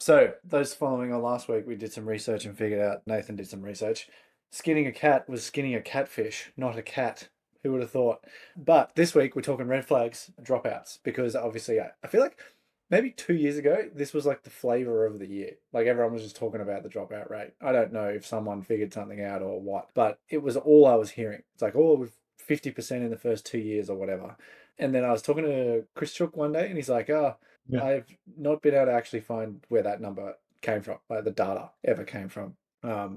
So, those following on last week, we did some research and figured out, Nathan did some research. Skinning a cat was skinning a catfish, not a cat. Who would have thought? But this week, we're talking red flags, dropouts, because obviously, I feel like maybe 2 years ago, this was like the flavor of the year. Like everyone was just talking about the dropout rate. I don't know if someone figured something out or what, but it was all I was hearing. It's like, oh, with 50% in the first 2 years or whatever. And then I was talking to Chris Chook one day, and he's like, oh, Yeah. I've not been able to actually find where that number came from, like the data ever came from,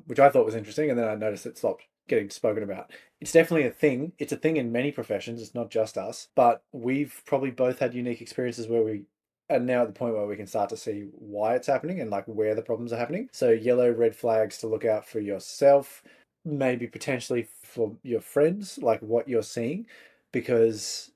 which I thought was interesting. And then I noticed it stopped getting spoken about. It's definitely a thing. It's a thing in many professions. It's not just us, but we've probably both had unique experiences where we are now at the point where we can start to see why it's happening and like where the problems are happening. So yellow, red flags to look out for yourself, maybe potentially for your friends, like what you're seeing, because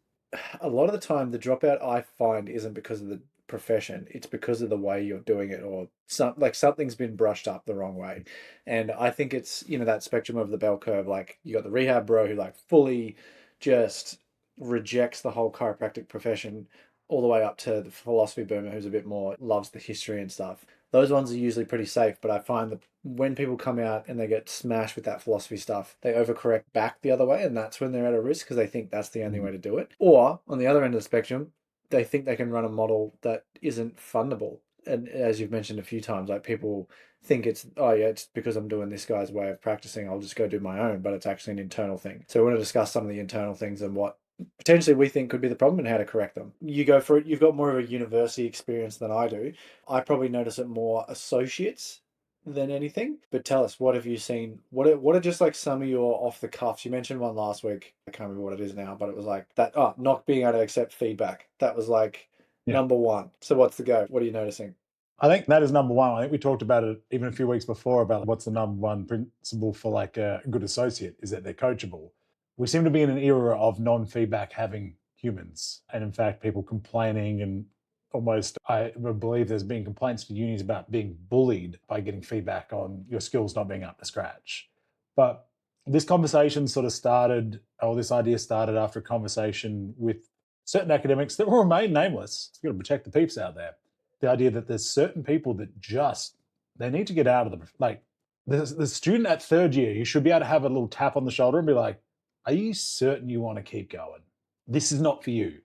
a lot of the time the dropout I find isn't because of the profession, it's because of the way you're doing it, or something's been brushed up the wrong way. And I think it's, that spectrum of the bell curve. Like you got the rehab bro who like fully just rejects the whole chiropractic profession, all the way up to the philosophy boomer who's a bit more loves the history and stuff. Those ones are usually pretty safe, but I find that when people come out and they get smashed with that philosophy stuff, they overcorrect back the other way, and that's when they're at a risk because they think that's the only way to do it. Or on the other end of the spectrum, they think they can run a model that isn't fundable. And as you've mentioned a few times, like people think it's, oh yeah, it's because I'm doing this guy's way of practicing, I'll just go do my own, but it's actually an internal thing. So we want to discuss some of the internal things and what potentially we think could be the problem and how to correct them. You go for it. You've got more of a university experience than I do. I probably notice it more associates than anything. But tell us, what have you seen? What are just like some of your off the cuffs? You mentioned one last week. I can't remember what it is now, but it was like that. Oh, not being able to accept feedback. That was like Yeah. number one. So what's the go? What are you noticing? I think that is number one. I think we talked about it even a few weeks before about what's the number one principle for like a good associate is that they're coachable. We seem to be in an era of non-feedback having humans. And in fact, people complaining and almost, I believe there's been complaints to unis about being bullied by getting feedback on your skills not being up to scratch. But this conversation sort of started, or this idea started after a conversation with certain academics that will remain nameless. You've got to protect the peeps out there. The idea that there's certain people that just they need to get out of the like the student at third year, you should be able to have a little tap on the shoulder and be like, are you certain you want to keep going? This is not for you.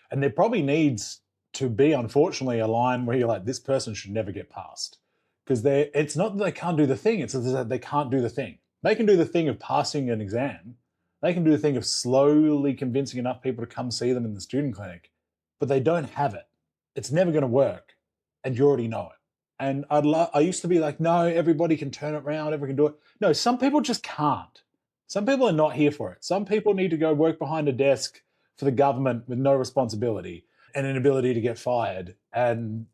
And there probably needs to be, unfortunately, a line where you're like, this person should never get past. Because it's not that they can't do the thing, it's that they can't do the thing. They can do the thing of passing an exam. They can do the thing of slowly convincing enough people to come see them in the student clinic, but they don't have it. It's never going to work, and you already know it. And I used to be like, no, everybody can turn it around, everyone can do it. No, some people just can't. Some people are not here for it. Some people need to go work behind a desk for the government with no responsibility and an ability to get fired and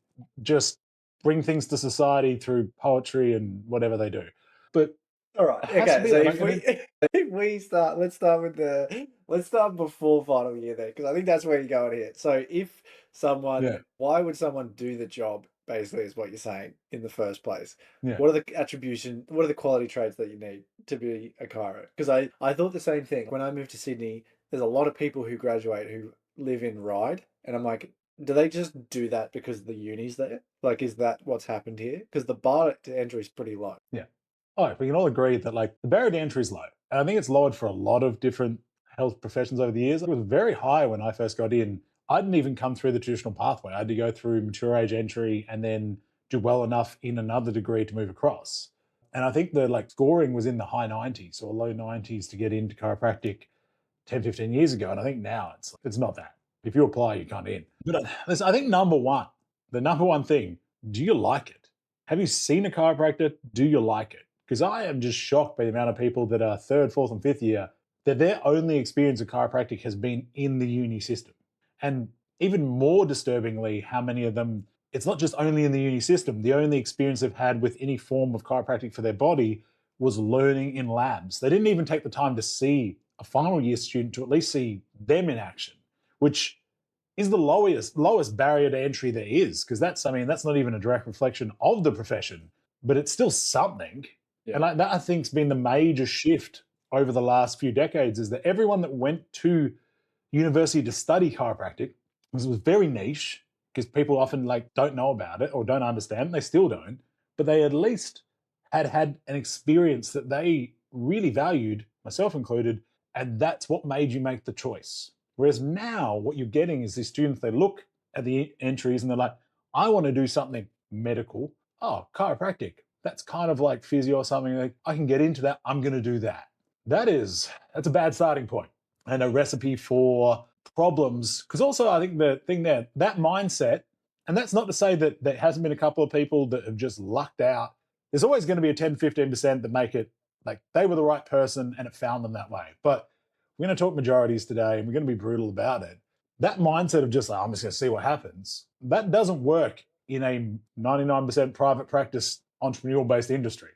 just bring things to society through poetry and whatever they do. But All right. it has to Okay. be So like, if we if we start, let's start before final year then, because I think that's where you're going here. So if yeah, why would someone do the job? Basically, is what you're saying in the first place. yeah. What are the attribution? What are the quality traits that you need to be a chiro? Because I thought the same thing when I moved to Sydney. There's a lot of people who graduate who live in Ryde, and I'm like, do they just do that because the uni's there? Like, is that what's happened here? Because the bar to entry is pretty low. Yeah. Oh, we can all agree that like the barrier to entry is low. And I think it's lowered for a lot of different health professions over the years. It was very high when I first got in. I didn't even come through the traditional pathway. I had to go through mature age entry and then do well enough in another degree to move across. And I think the like scoring was in the high 90s or low 90s to get into chiropractic 10, 15 years ago. And I think now it's not that. If you apply, you can't in. But I think the number one thing, do you like it? Have you seen a chiropractor? Do you like it? Because I am just shocked by the amount of people that are third, fourth, and fifth year that their only experience of chiropractic has been in the uni system. And even more disturbingly, how many of them, it's not just only in the uni system, the only experience they've had with any form of chiropractic for their body was learning in labs. They didn't even take the time to see a final year student to at least see them in action, which is the lowest barrier to entry there is, because that's not even a direct reflection of the profession, but it's still something. And Yeah. that I think's been the major shift over the last few decades is that everyone that went to university to study chiropractic was very niche, because people often like don't know about it or don't understand. They still don't, but they at least had an experience that they really valued, myself included, and that's what made you make the choice. Whereas now, what you're getting is these students, they look at the entries and they're like, I want to do something medical. Oh, chiropractic. That's kind of like physio or something. Like, I can get into that. I'm going to do that. That's a bad starting point and a recipe for problems. Because also, I think the thing there, that mindset, and that's not to say that there hasn't been a couple of people that have just lucked out. There's always going to be a 10, 15% that make it like they were the right person and it found them that way. But we're going to talk majorities today and we're going to be brutal about it. That mindset of just like, I'm just going to see what happens, that doesn't work in a 99% private practice entrepreneurial based industry.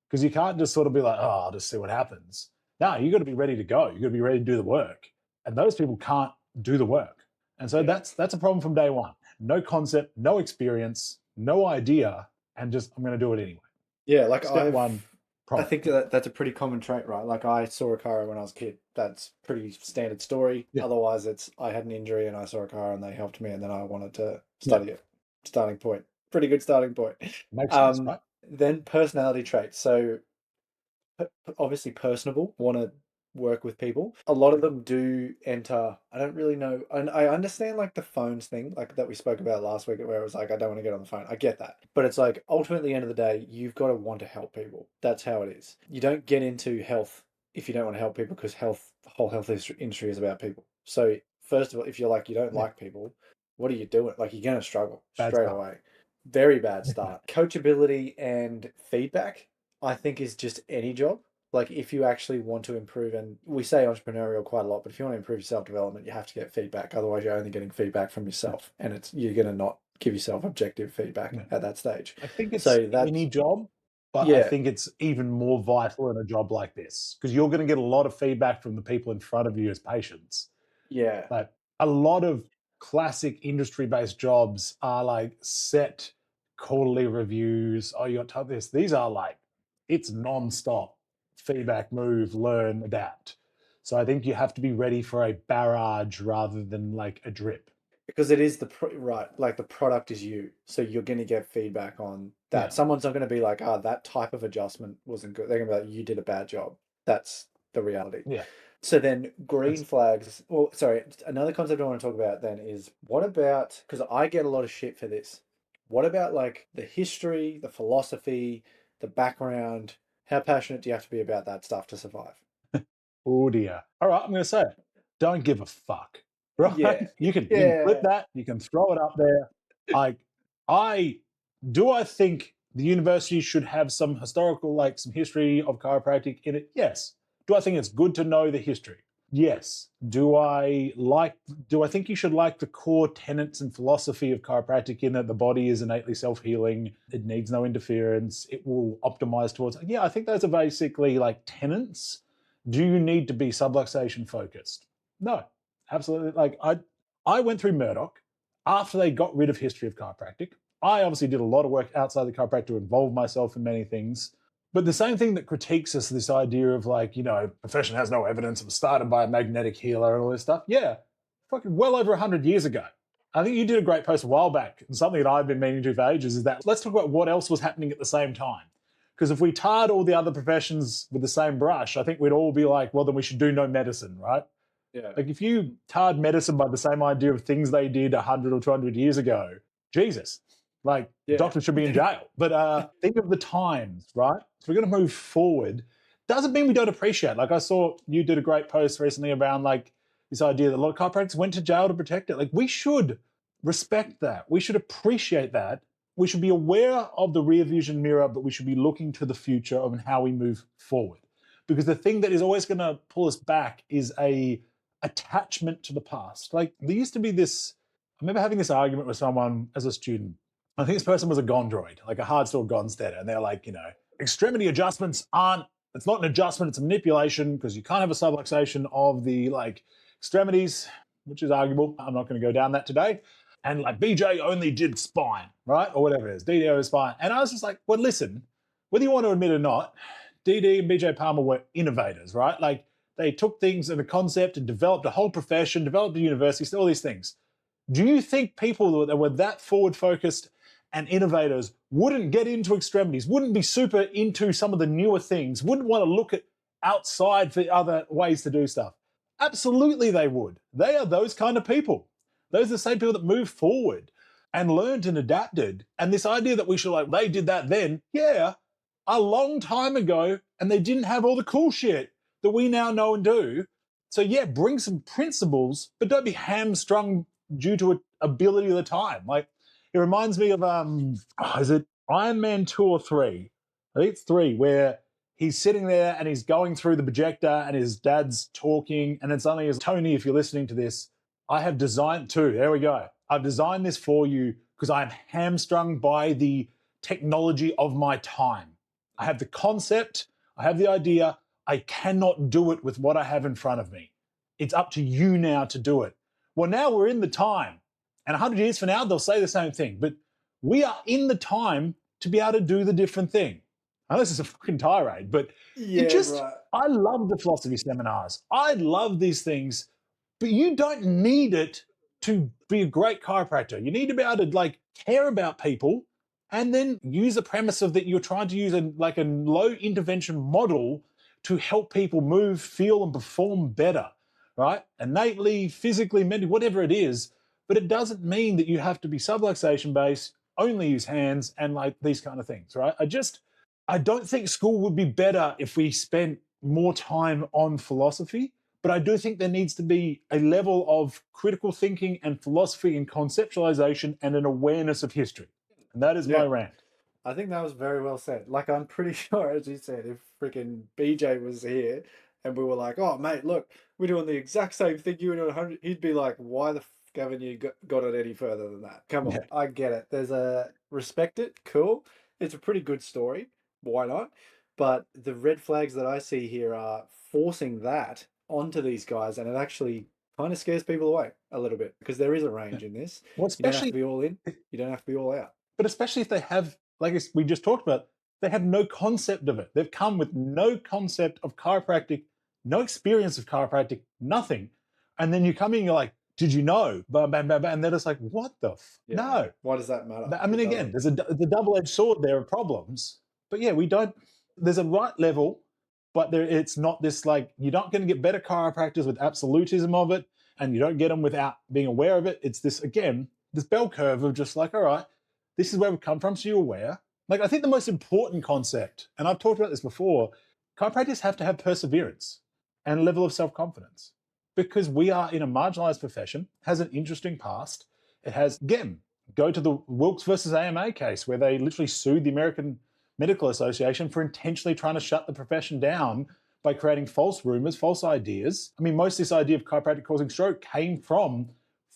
Because you can't just sort of be like, oh, I'll just see what happens. No, you got to be ready to go. You got to be ready to do the work. And those people can't do the work. And so that's a problem from day one. No concept, no experience, no idea, and just I'm going to do it anyway. Yeah, like Step one. I think that's a pretty common trait, right? Like I saw a chiro when I was a kid. That's pretty standard story. Yeah. Otherwise, it's I had an injury and I saw a chiro and they helped me and then I wanted to study it. Starting point. Pretty good starting point. Makes sense, right? Then personality traits. So obviously personable, want to work with people. A lot of them do enter. I don't really know. And I understand like the phones thing, like that we spoke about last week, where it was like, I don't want to get on the phone. I get that. But it's like, ultimately, at the end of the day, you've got to want to help people. That's how it is. You don't get into health if you don't want to help people, because the whole health industry is about people. So first of all, if you're like, you don't like people, what are you doing? Like, you're going to struggle straight away. Very bad start. Coachability and feedback, I think, is just any job. Like if you actually want to improve, and we say entrepreneurial quite a lot, but if you want to improve your self-development, you have to get feedback. Otherwise, you're only getting feedback from yourself, and you're going to not give yourself objective feedback at that stage. I think it's any job, but I think it's even more vital in a job like this because you're going to get a lot of feedback from the people in front of you as patients. Yeah. But a lot of classic industry-based jobs are like set quarterly reviews. Oh, you got to tell this. These are like, it's non-stop. Feedback, move, learn, adapt. So I think you have to be ready for a barrage rather than like a drip. Because it is like the product is you. So you're going to get feedback on that. Yeah. Someone's not going to be like, that type of adjustment wasn't good. They're going to be like, you did a bad job. That's the reality. Yeah. So then green flags, another concept I want to talk about then is what about, because I get a lot of shit for this. What about like the history, the philosophy, the background? How passionate do you have to be about that stuff to survive? Oh dear. All right, I'm going to say it. Don't give a fuck. Right? Yeah. You can flip that. You can throw it up there. I think the university should have some historical, like some history of chiropractic in it? Yes. Do I think it's good to know the history? Yes. Do I think you should like the core tenets and philosophy of chiropractic in that the body is innately self-healing, it needs no interference, it will optimize towards, I think those are basically like tenets. Do you need to be subluxation focused? No, absolutely. Like I went through Murdoch after they got rid of history of chiropractic. I obviously did a lot of work outside the chiropractor to involve myself in many things. But the same thing that critiques us, this idea of like, profession has no evidence, it was started by a magnetic healer and all this stuff. Yeah, fucking well over 100 years ago. I think you did a great post a while back, and something that I've been meaning to for ages is that let's talk about what else was happening at the same time. Because if we tarred all the other professions with the same brush, I think we'd all be like, well, then we should do no medicine, right? Yeah. Like if you tarred medicine by the same idea of things they did 100 or 200 years ago, Jesus. Like, doctors should be in jail. But think of the times, right? So we're going to move forward. Doesn't mean we don't appreciate. Like I saw you did a great post recently around like this idea that a lot of chiropractors went to jail to protect it. Like we should respect that. We should appreciate that. We should be aware of the rear vision mirror, but we should be looking to the future of how we move forward. Because the thing that is always going to pull us back is a attachment to the past. Like there used to be this, I remember having this argument with someone as a student. I think this person was a gondroid, like a hardstore gonsteader. And they're like, extremity adjustments it's not an adjustment, it's a manipulation because you can't have a subluxation of the like extremities, which is arguable. I'm not going to go down that today. And like BJ only did spine, right? Or whatever it is, DDO is spine. And I was just like, well, listen, whether you want to admit it or not, DD and BJ Palmer were innovators, right? Like they took things in a concept and developed a whole profession, developed a university, all these things. Do you think people that were that forward focused and innovators wouldn't get into extremities, wouldn't be super into some of the newer things, wouldn't want to look at outside for other ways to do stuff? Absolutely, they would. They are those kind of people. Those are the same people that move forward and learned and adapted. And this idea that we should, like, they did that then, yeah, a long time ago, and they didn't have all the cool shit that we now know and do. So, yeah, bring some principles, but don't be hamstrung due to ability of the time. Like, it reminds me of is it Iron Man 2 or 3? I think it's 3, where he's sitting there and he's going through the projector and his dad's talking, and it's only as Tony, if you're listening to this, I have designed 2. There we go. I've designed this for you because I'm hamstrung by the technology of my time. I have the concept, I have the idea, I cannot do it with what I have in front of me. It's up to you now to do it. Well, now we're in the time, and 100 years from now, they'll say the same thing, but we are in the time to be able to do the different thing. Now, this is a fucking tirade, but Yeah, right. I love the philosophy seminars. I love these things, but you don't need it to be a great chiropractor. You need to be able to, like, care about people and then use the premise of that you're trying to use a low intervention model to help people move, feel, and perform better, right? Innately, physically, mentally, whatever it is. But it doesn't mean that you have to be subluxation based, only use hands, and like these kind of things, right? I don't think school would be better if we spent more time on philosophy, but I do think there needs to be a level of critical thinking and philosophy and conceptualization and an awareness of history. And that is my Yeah. rant. I think that was very well said. Like, I'm pretty sure, as you said, if freaking BJ was here and we were like, "Oh, mate, look, we're doing the exact same thing you were doing 100," he'd be like, "Why the f haven't you got it any further than that? Come on, Yeah. I get it. There's a respect it, cool. It's a pretty good story. Why not? But the red flags that I see here are forcing that onto these guys, and it actually kind of scares people away a little bit because there is a range in this. Well, You don't have to especially, be all in. You don't have to be all out. but especially if they have, like we just talked about, they have no concept of it. They've come with no concept of chiropractic, no experience of chiropractic, nothing. And then you come in, you're like, did you know? Bam, bam, bam, bam. And they're just like, what the Yeah. No. Why does that matter? I mean, It again, doesn't. there's the double-edged sword there of problems. But yeah, we don't, there's a right level, but it's not this, like, you're not going to get better chiropractors with absolutism of it, and you don't get them without being aware of it. It's this, again, this bell curve of just like, all right, this is where we've come from, so you're aware. Like, I think the most important concept, and I've talked about this before, chiropractors have to have perseverance and a level of self-confidence because we are in a marginalized profession, has an interesting past. It has, again, go to the Wilkes versus AMA case where they literally sued the American Medical Association for intentionally trying to shut the profession down by creating false rumors, false ideas. I mean, most of this idea of chiropractic causing stroke came from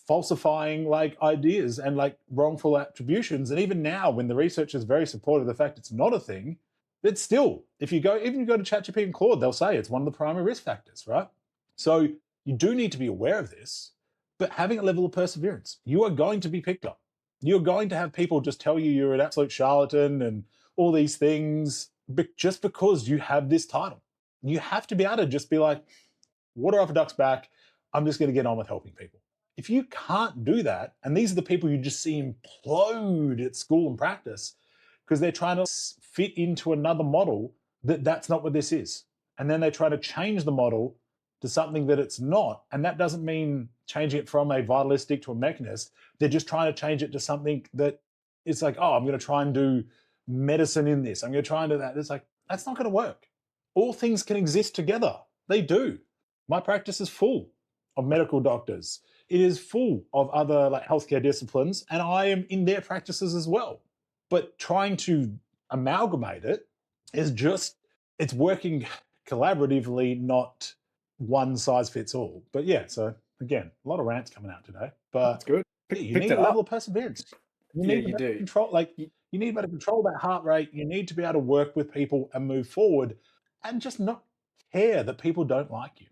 falsifying like ideas and like wrongful attributions. And even now, when the research is very supportive of the fact it's not a thing, it's still, if you go, even you go to ChatGPT and Claude, they'll say it's one of the primary risk factors, right? So you do need to be aware of this, but having a level of perseverance. You are going to be picked on. You're going to have people just tell you you're an absolute charlatan and all these things, but just because you have this title. You have to be able to just be like, water off a duck's back. I'm just going to get on with helping people. If you can't do that, and these are the people you just see implode at school and practice because they're trying to fit into another model that's not what this is. And then they try to change the model to something that it's not. And that doesn't mean changing it from a vitalistic to a mechanist. They're just trying to change it to something that it's like, oh, I'm going to try and do medicine in this. I'm going to try and do that. It's like, that's not going to work. All things can exist together. They do. My practice is full of medical doctors. It is full of other like healthcare disciplines, and I am in their practices as well. But trying to amalgamate it is just, it's working collaboratively, not one size fits all. But yeah, so again, a lot of rants coming out today. That's But good. yeah, you Picked need it a level up. of perseverance. You Yeah, need to you be able to do. control, like, Y- you need to be able to control that heart rate. You need to be able to work with people and move forward and just not care that people don't like you.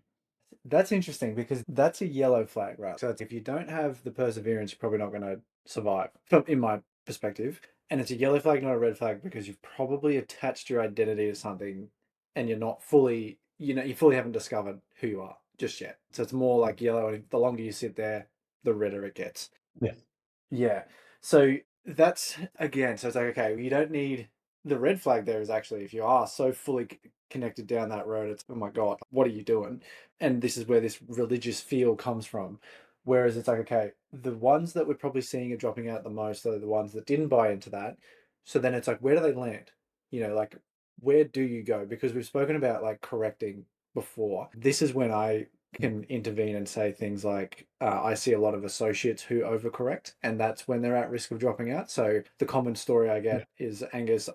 That's interesting because that's a yellow flag, right? So if you don't have the perseverance, you're probably not going to survive, in my perspective. And it's a yellow flag, not a red flag, because you've probably attached your identity to something and you're not fully, you fully haven't discovered who you are just yet. So it's more like yellow, and the longer you sit there, the redder it gets. Yeah. Yeah. So that's again, so it's like, okay, you don't need the red flag there is actually if you are so fully connected down that road, it's, oh my God, what are you doing? And this is where this religious feel comes from. Whereas it's like, okay, the ones that we're probably seeing are dropping out the most are the ones that didn't buy into that. So then it's like, where do they land? Like, where do you go? Because we've spoken about like correcting before. This is when I can intervene and say things like, I see a lot of associates who overcorrect, and that's when they're at risk of dropping out. So the common story I Yeah. get is, Angus,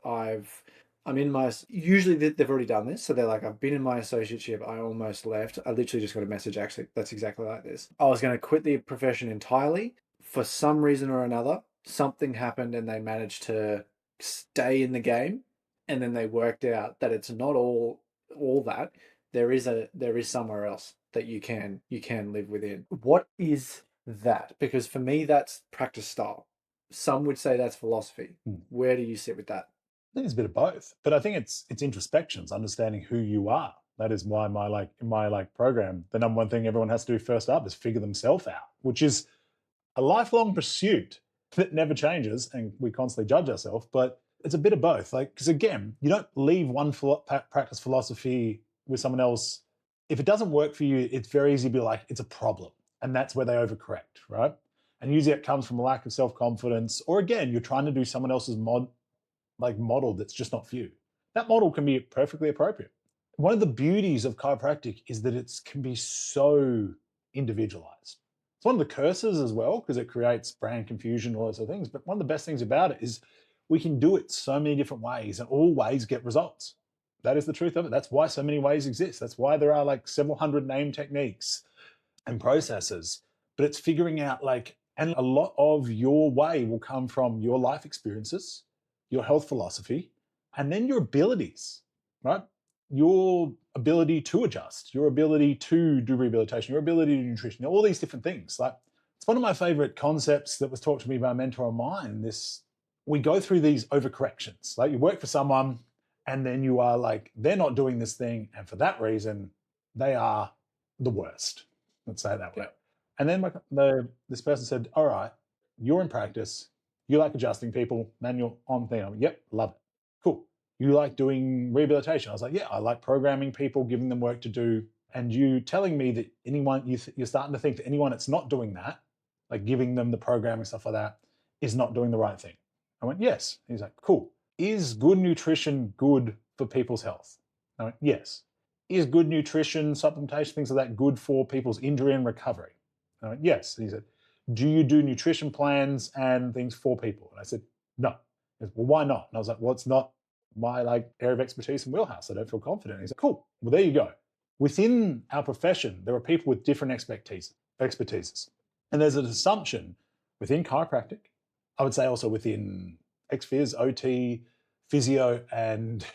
I'm in my, usually they've already done this. So they're like, I've been in my associateship. I almost left. I literally just got a message actually that's exactly like this. I was going to quit the profession entirely. For some reason or another, something happened and they managed to stay in the game. And then they worked out that it's not all that there is somewhere else that you can live within. What is that? Because for me, that's practice style. Some would say that's philosophy. Hmm. Where do you sit with that? I think it's a bit of both, but I think it's introspections, understanding who you are. That is why my like in my like program, the number one thing everyone has to do first up is figure themselves out, which is a lifelong pursuit that never changes, and we constantly judge ourselves. But it's a bit of both. Like, because again, you don't leave one practice philosophy with someone else. If it doesn't work for you, it's very easy to be like, it's a problem, and that's where they overcorrect, right? And usually it comes from a lack of self confidence, or again, you're trying to do someone else's model that's just not for you. That model can be perfectly appropriate. One of the beauties of chiropractic is that it can be so individualized. It's one of the curses as well because it creates brand confusion, all those sort of things. But one of the best things about it is we can do it so many different ways and all ways get results. That is the truth of it. That's why so many ways exist. That's why there are like several hundred name techniques and processes. But it's figuring out like, and a lot of your way will come from your life experiences, your health philosophy, and then your abilities, right? Your ability to adjust, your ability to do rehabilitation, your ability to do nutrition, all these different things. Like, it's one of my favorite concepts that was taught to me by a mentor of mine. This, we go through these overcorrections. Like, you work for someone and then you are like, they're not doing this thing, and for that reason, they are the worst. Let's say it that way. Yeah. And then this person said, all right, you're in practice. You like adjusting people, manual on thing. I went, yep, love it. Cool. You like doing rehabilitation? I was like, yeah, I like programming people, giving them work to do. And you telling me that you're starting to think that anyone that's not doing that, like giving them the programming, stuff like that, is not doing the right thing. I went, yes. He's like, cool. Is good nutrition good for people's health? I went, yes. Is good nutrition, supplementation, things like that good for people's injury and recovery? And I went, yes. And he said, do you do nutrition plans and things for people? And I said, no. He said, well, why not? And I was like, well, it's not my like area of expertise and wheelhouse. I don't feel confident. And he's like, cool. Well, there you go. Within our profession, there are people with different expertises. And there's an assumption within chiropractic, I would say also within ex-phys, OT, physio, and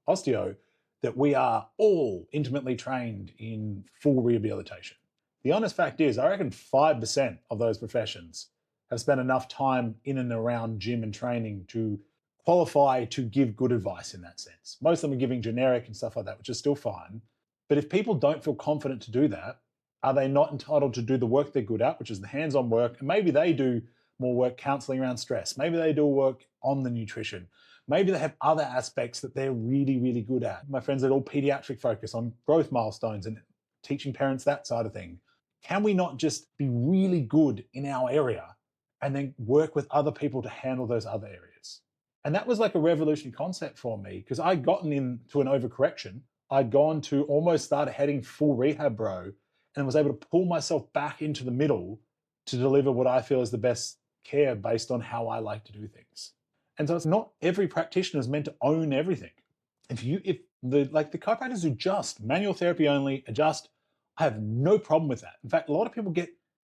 osteo, that we are all intimately trained in full rehabilitation. The honest fact is, I reckon 5% of those professions have spent enough time in and around gym and training to qualify to give good advice in that sense. Most of them are giving generic and stuff like that, which is still fine. But if people don't feel confident to do that, are they not entitled to do the work they're good at, which is the hands on work? And maybe they do more work counseling around stress. Maybe they do work on the nutrition. Maybe they have other aspects that they're really, really good at. My friends are all pediatric focus on growth milestones and teaching parents that side of thing. Can we not just be really good in our area and then work with other people to handle those other areas? And that was like a revolutionary concept for me because I'd gotten into an overcorrection. I'd gone to almost start heading full rehab, bro, and was able to pull myself back into the middle to deliver what I feel is the best care based on how I like to do things. And so it's not every practitioner is meant to own everything. If the chiropractors who just manual therapy only, adjust, I have no problem with that. In fact, a lot of people get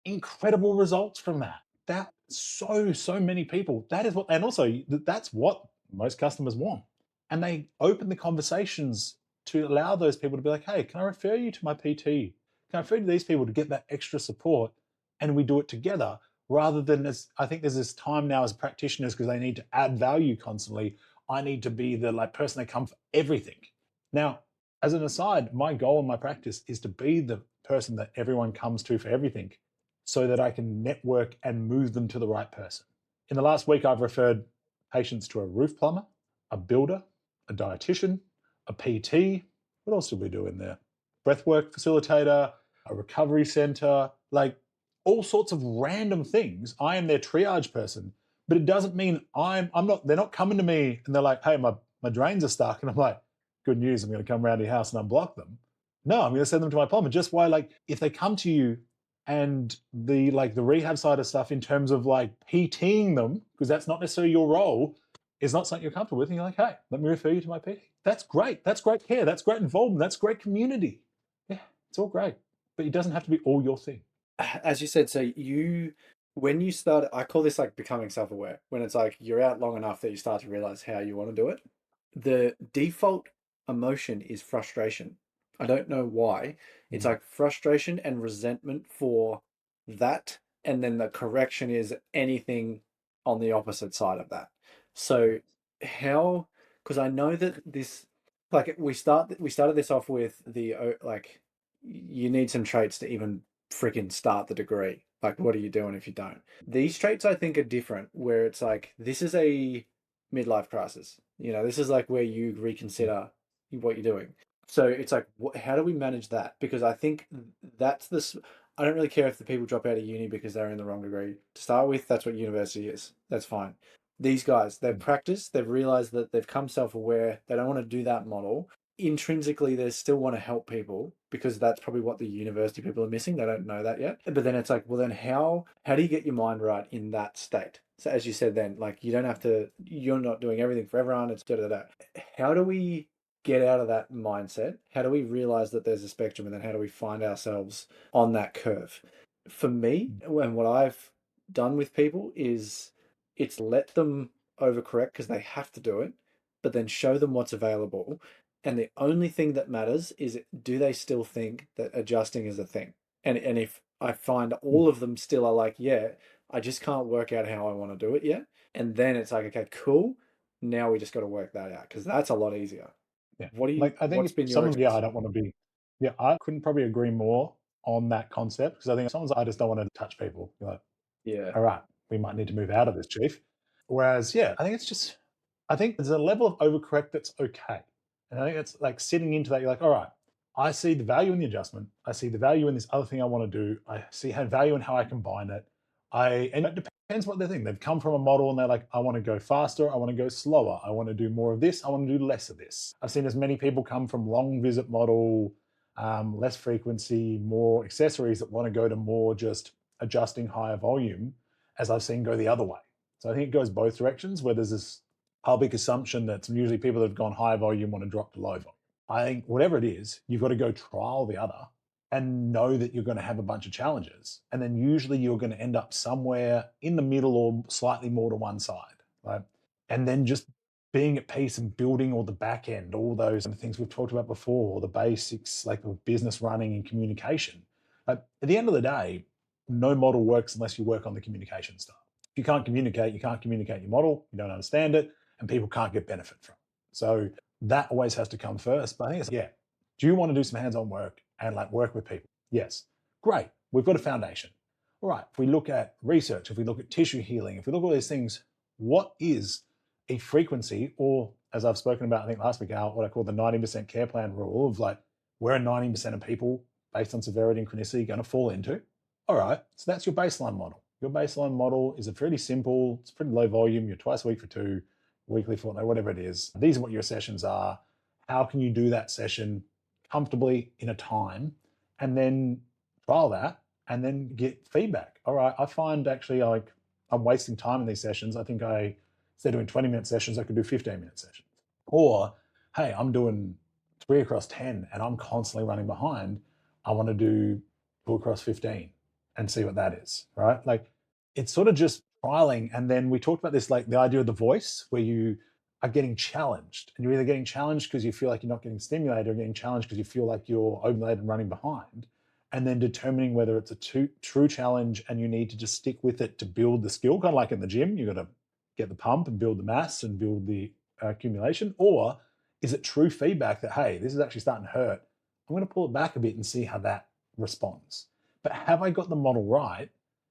incredible results from that. That so many people. That is what, and also that's what most customers want. And they open the conversations to allow those people to be like, hey, can I refer you to my PT? Can I refer you to these people to get that extra support? And we do it together rather than as I think there's this time now as practitioners because they need to add value constantly. I need to be the like person they come for everything. Now, as an aside, my goal in my practice is to be the person that everyone comes to for everything so that I can network and move them to the right person. In the last week, I've referred patients to a roof plumber, a builder, a dietitian, a PT. What else did we do in there? Breathwork facilitator, a recovery center, like all sorts of random things. I am their triage person, but it doesn't mean I'm not, they're not coming to me and they're like, hey, my drains are stuck. And I'm like, good news, I'm going to come around to your house and unblock them. No, I'm going to send them to my plumber. Just why, like, if they come to you and the rehab side of stuff in terms of like PTing them, because that's not necessarily your role, is not something you're comfortable with, and you're like, hey, let me refer you to my PT. That's great. That's great care. That's great involvement. That's great community. Yeah, it's all great. But it doesn't have to be all your thing. As you said, so when you start, I call this like becoming self-aware, when it's like you're out long enough that you start to realize how you want to do it. The default emotion is frustration. I don't know why. It's like frustration and resentment for that. And then the correction is anything on the opposite side of that. So how, because I know that this, like we started this off with the like you need some traits to even freaking start the degree. Like, what are you doing if you don't? These traits I think are different, where it's like this is a midlife crisis. You know, this is like where you reconsider what you're doing. So it's like, how do we manage that? Because I think that's this. I don't really care if the people drop out of uni because they're in the wrong degree. To start with, that's what university is. That's fine. These guys, they've practiced, they've realized that they've come self aware, they don't want to do that model. Intrinsically, they still want to help people because that's probably what the university people are missing. They don't know that yet. But then it's like, well, then how do you get your mind right in that state? So as you said, then like you don't have to. You're not doing everything for everyone. It's da da da. How do we get out of that mindset? How do we realize that there's a spectrum, and then how do we find ourselves on that curve? For me, and what I've done with people is it's let them overcorrect because they have to do it, but then show them what's available. And the only thing that matters is do they still think that adjusting is a thing? And if I find all of them still are like, yeah, I just can't work out how I want to do it yet. And then it's like, okay, cool. Now we just got to work that out because that's a lot easier. Yeah. What do you? Like, I think What's if been your someone, yeah, experience? I don't want to be, yeah, I couldn't probably agree more on that concept, because I think someone's, I just don't want to touch people. You're like, Yeah. all right, we might need to move out of this, chief. Whereas, yeah, I think it's just, I think there's a level of overcorrect that's okay. And I think it's like sitting into that, you're like, all right, I see the value in the adjustment. I see the value in this other thing I want to do. I see how value in how I combine it. And it depends what they think. They've come from a model and they're like, I want to go faster. I want to go slower. I want to do more of this. I want to do less of this. I've seen as many people come from long visit model, less frequency, more accessories, that want to go to more just adjusting higher volume, as I've seen go the other way. So I think it goes both directions, where there's this public assumption that usually people that have gone high volume want to drop to low volume. I think whatever it is, you've got to go trial the other and know that you're going to have a bunch of challenges. And then usually you're going to end up somewhere in the middle or slightly more to one side, right? And then just being at peace and building all the back end, all those things we've talked about before, the basics like of business running and communication. At the end of the day, no model works unless you work on the communication stuff. If you can't communicate your model, you don't understand it, and people can't get benefit from it. So that always has to come first. But I think it's, yeah, do you want to do some hands-on work and like work with people? Yes. Great. We've got a foundation. All right. If we look at research, if we look at tissue healing, if we look at all these things, what is a frequency, or as I've spoken about, I think last week, what I call the 90% care plan rule of like, where are 90% of people based on severity and chronicity going to fall into? All right. So that's your baseline model. Your baseline model is a pretty simple, it's pretty low volume. You're twice a week for 2, weekly, fortnight, whatever it is. These are what your sessions are. How can you do that session comfortably in a time, and then trial that and then get feedback? All right, I find actually like I'm wasting time in these sessions. I think instead of doing 20-minute sessions, I could do 15-minute sessions. Or, hey, I'm doing 3 across 10 and I'm constantly running behind. I want to do 2 across 15 and see what that is, right? Like, it's sort of just trialing. And then we talked about this, like the idea of the voice, where you are getting challenged, and you're either getting challenged because you feel like you're not getting stimulated, or getting challenged because you feel like you're overloaded and running behind, and then determining whether it's a true challenge and you need to just stick with it to build the skill, kind of like in the gym, you've got to get the pump and build the mass and build the accumulation, or is it true feedback that, hey, this is actually starting to hurt, I'm going to pull it back a bit and see how that responds. But have I got the model right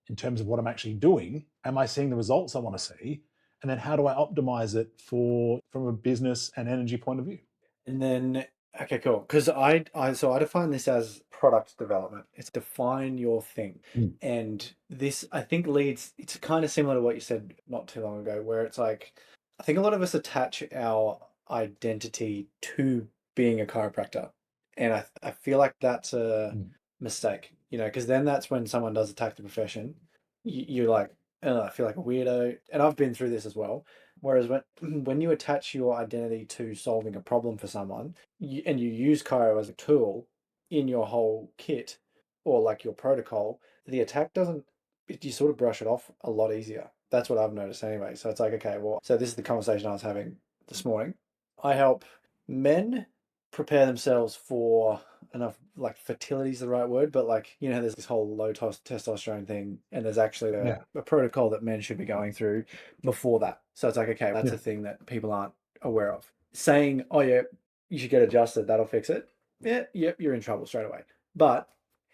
in terms of what I'm actually doing? Am I seeing the results I want to see? And then how do I optimize it for from a business and energy point of view? And then, okay, cool. Because so I define this as product development. It's define your thing. Mm. And this, I think, leads, it's kind of similar to what you said not too long ago, where it's like, I think a lot of us attach our identity to being a chiropractor. And I feel like that's a Mm. mistake, because then that's when someone does attack the profession. You're like, I feel like a weirdo. And I've been through this as well. Whereas when when you attach your identity to solving a problem for someone, and you use Chiro as a tool in your whole kit or like your protocol, the attack doesn't. You sort of brush it off a lot easier. That's what I've noticed anyway. So it's like, okay, well, so this is the conversation I was having this morning. I help men prepare themselves for enough, like fertility is the right word, but like, there's this whole low testosterone thing, and there's actually Yeah. a protocol that men should be going through before that. So it's like, okay, that's Yeah. a thing that people aren't aware of. Saying, oh yeah, you should get adjusted, that'll fix it. Yeah, yep, you're in trouble straight away. But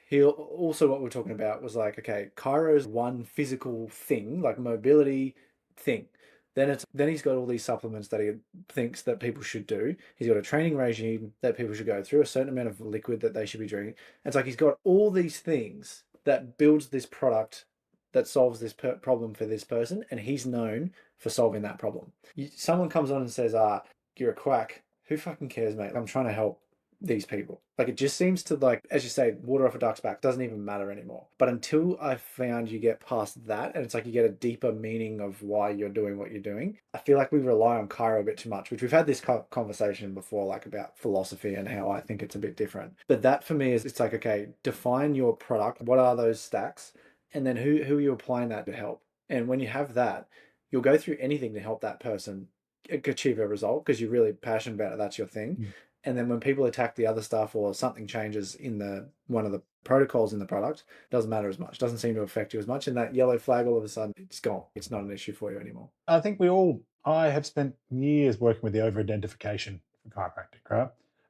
he also, what we're talking about was like, okay, Chiro's one physical thing, like mobility thing. Then he's got all these supplements that he thinks that people should do. He's got a training regime that people should go through, a certain amount of liquid that they should be drinking. It's like he's got all these things that builds this product that solves this problem for this person, and he's known for solving that problem. Someone comes on and says, you're a quack. Who fucking cares, mate? I'm trying to help these people. Like, it just seems to, like, as you say, water off a duck's back doesn't even matter anymore. But until I've found you get past that, and it's like you get a deeper meaning of why you're doing what you're doing, I feel like we rely on Chiro a bit too much, which we've had this conversation before, like about philosophy and how I think it's a bit different. But that for me is, it's like, okay, define your product. What are those stacks? And then who are you applying that to help? And when you have that, you'll go through anything to help that person achieve a result because you're really passionate about it. That's your thing. Mm. And then when people attack the other stuff or something changes in the one of the protocols in the product, it doesn't matter as much. Doesn't seem to affect you as much. And that yellow flag all of a sudden it's gone. It's not an issue for you anymore. I think I have spent years working with the over identification for chiropractic, right?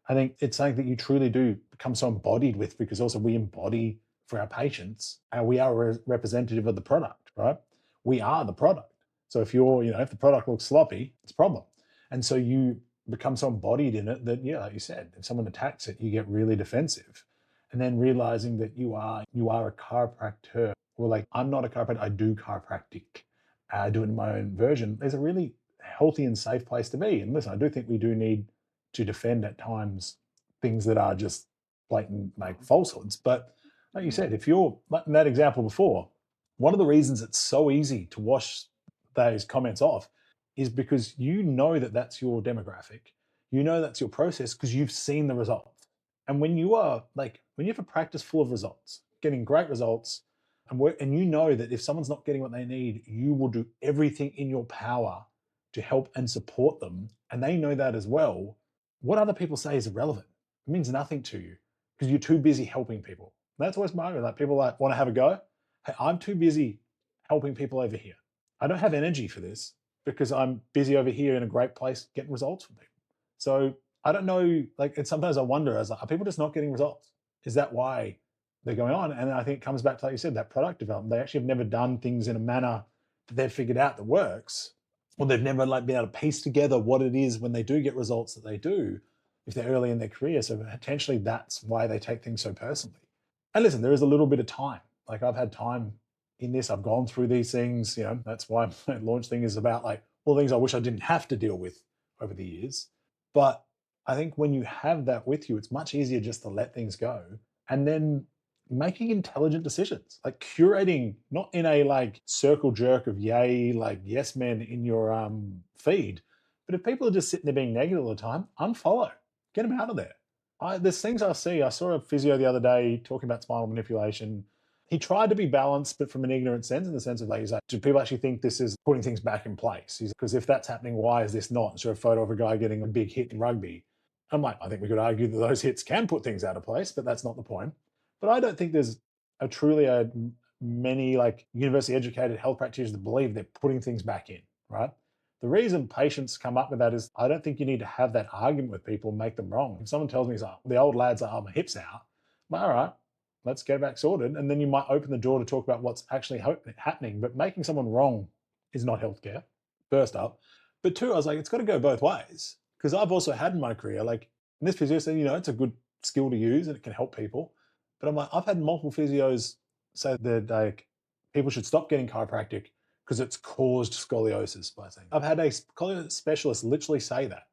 I think it's something that you truly do become so embodied with because also we embody for our patients and we are a representative of the product, right? We are the product. So if the product looks sloppy, it's a problem. And so you become so embodied in it that, yeah, like you said, if someone attacks it, you get really defensive. And then realizing that you are a chiropractor, or like, I'm not a chiropractor, I do chiropractic. I do it in my own version. There's a really healthy and safe place to be. And listen, I do think we do need to defend at times things that are just blatant like falsehoods. But like you said, if you're like in that example before, one of the reasons it's so easy to wash those comments off is because you know that that's your demographic. You know that's your process because you've seen the results. And when you have a practice full of results, getting great results, and you know that if someone's not getting what they need, you will do everything in your power to help and support them, and they know that as well. What other people say is irrelevant. It means nothing to you because you're too busy helping people. That's always my argument. Like people like want to have a go. Hey, I'm too busy helping people over here. I don't have energy for this because I'm busy over here in a great place getting results from people. So I don't know. Like, and sometimes I wonder, are people just not getting results? Is that why they're going on? And I think it comes back to, like you said, that product development. They actually have never done things in a manner that they've figured out that works, or they've never like been able to piece together what it is when they do get results that they do if they're early in their career. So potentially that's why they take things so personally. And listen, there is a little bit of time. Like I've had time in this. I've gone through these things. That's why my launch thing is about like all the things I wish I didn't have to deal with over the years. But I think when you have that with you, it's much easier just to let things go and then making intelligent decisions, like curating, not in a like circle jerk of yay, like yes men in your feed. But if people are just sitting there being negative all the time, unfollow, get them out of there. There's things I see. I saw a physio the other day talking about spinal manipulation. He tried to be balanced, but from an ignorant sense, in the sense of like, he's like, do people actually think this is putting things back in place? Because if that's happening, why is this not? So a photo of a guy getting a big hit in rugby. I'm like, I think we could argue that those hits can put things out of place, but that's not the point. But I don't think there's many like university educated health practitioners that believe they're putting things back in, right? The reason patients come up with that is I don't think you need to have that argument with people and make them wrong. If someone tells me, the old lad's like, oh, my hip's out, I'm like, all right, let's get it back sorted. And then you might open the door to talk about what's actually happening. But making someone wrong is not healthcare, first up. But two, I was like, it's got to go both ways. Because I've also had in my career, like in this position, it's a good skill to use and it can help people. But I'm like, I've had multiple physios say that like people should stop getting chiropractic because it's caused scoliosis by saying. I've had a scoliosis specialist literally say that.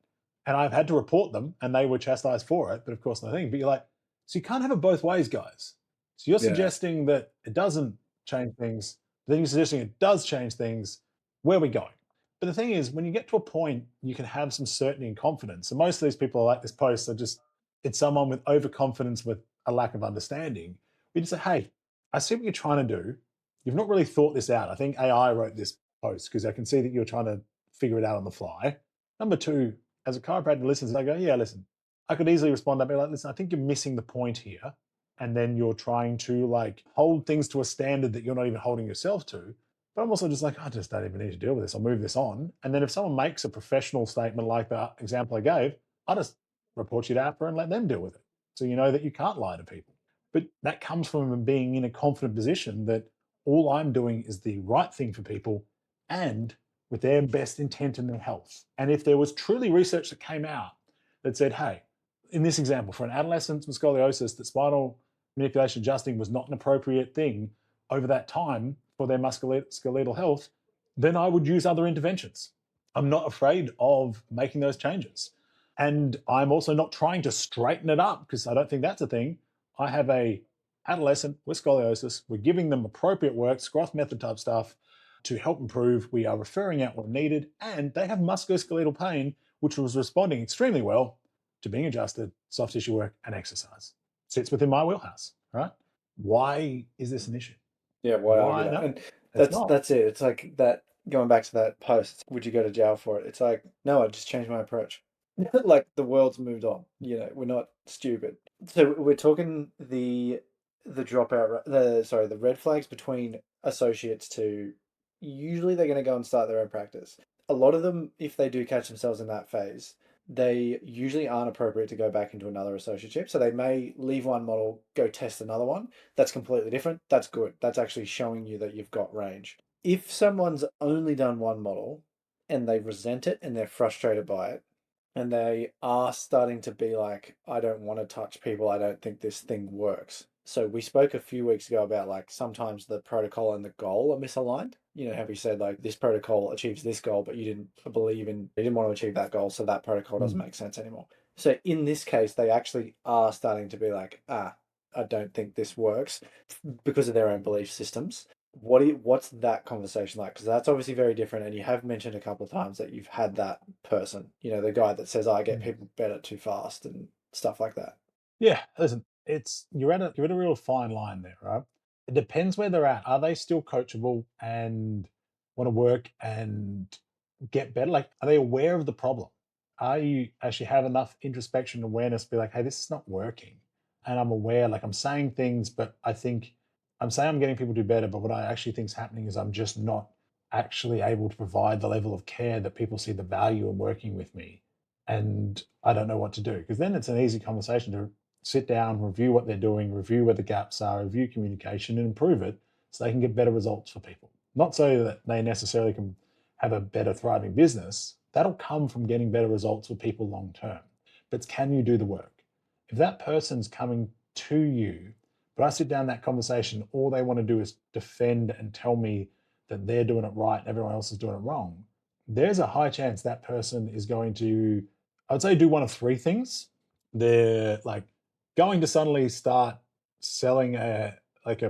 And I've had to report them and they were chastised for it. But of course, nothing. But you're like, so you can't have it both ways, guys. So you're Yeah. suggesting that it doesn't change things. Then you're suggesting it does change things. Where are we going? But the thing is, when you get to a point, you can have some certainty and confidence. And most of these people are like this post are just, it's someone with overconfidence with a lack of understanding. We just say, hey, I see what you're trying to do. You've not really thought this out. I think AI wrote this post because I can see that you're trying to figure it out on the fly. Number two, as a chiropractor listens, I go, yeah, listen, I could easily respond. I'd be like, listen, I think you're missing the point here. And then you're trying to like hold things to a standard that you're not even holding yourself to. But I'm also just like, I just don't even need to deal with this. I'll move this on. And then if someone makes a professional statement like the example I gave, I just report you to APRA and let them deal with it. So you know that you can't lie to people. But that comes from being in a confident position that all I'm doing is the right thing for people and with their best intent and their health. And if there was truly research that came out that said, hey, in this example, for an adolescent with scoliosis, that spinal manipulation adjusting was not an appropriate thing over that time for their musculoskeletal health, then I would use other interventions. I'm not afraid of making those changes. And I'm also not trying to straighten it up because I don't think that's a thing. I have a adolescent with scoliosis. We're giving them appropriate work, Scroth method type stuff to help improve. We are referring out when needed, and they have musculoskeletal pain, which was responding extremely well to being adjusted, soft tissue work, and exercise. Sits within my wheelhouse, right? Why is this an issue? Yeah, why argue Why that? not? And It's not. that's it. It's like that going back to that post, would you go to jail for it? It's like, no, I just changed my approach. Like the world's moved on. We're not stupid. So we're talking the dropout, the red flags between associates to usually they're going to go and start their own practice. A lot of them, if they do catch themselves in that phase, they usually aren't appropriate to go back into another associateship. So they may leave one model, go test another one. That's completely different. That's good. That's actually showing you that you've got range. If someone's only done one model and they resent it and they're frustrated by it, and they are starting to be like, I don't want to touch people. I don't think this thing works. So we spoke a few weeks ago about like sometimes the protocol and the goal are misaligned. Have you said like this protocol achieves this goal, but you didn't want to achieve that goal, so that protocol doesn't make sense anymore. So in this case, they actually are starting to be like, I don't think this works because of their own belief systems. What's that conversation like? Because that's obviously very different, and you have mentioned a couple of times that you've had that person, the guy that says, I get people better too fast and stuff like that. Yeah, listen, it's you're at a real fine line there, right? It depends where they're at. Are they still coachable and want to work and get better? Like, are they aware of the problem? Are you actually have enough introspection and awareness to be like, hey, this is not working? And I'm aware, like I'm saying things, but I think I'm saying I'm getting people to do better, but what I actually think is happening is I'm just not actually able to provide the level of care that people see the value in working with me. And I don't know what to do. Because then it's an easy conversation to sit down, review what they're doing, review where the gaps are, review communication, and improve it so they can get better results for people. Not so that they necessarily can have a better thriving business. That'll come from getting better results for people long term. But can you do the work? If that person's coming to you, but I sit down that conversation, all they want to do is defend and tell me that they're doing it right and everyone else is doing it wrong, there's a high chance that person is going to, I would say, do one of three things. They're like going to suddenly start selling a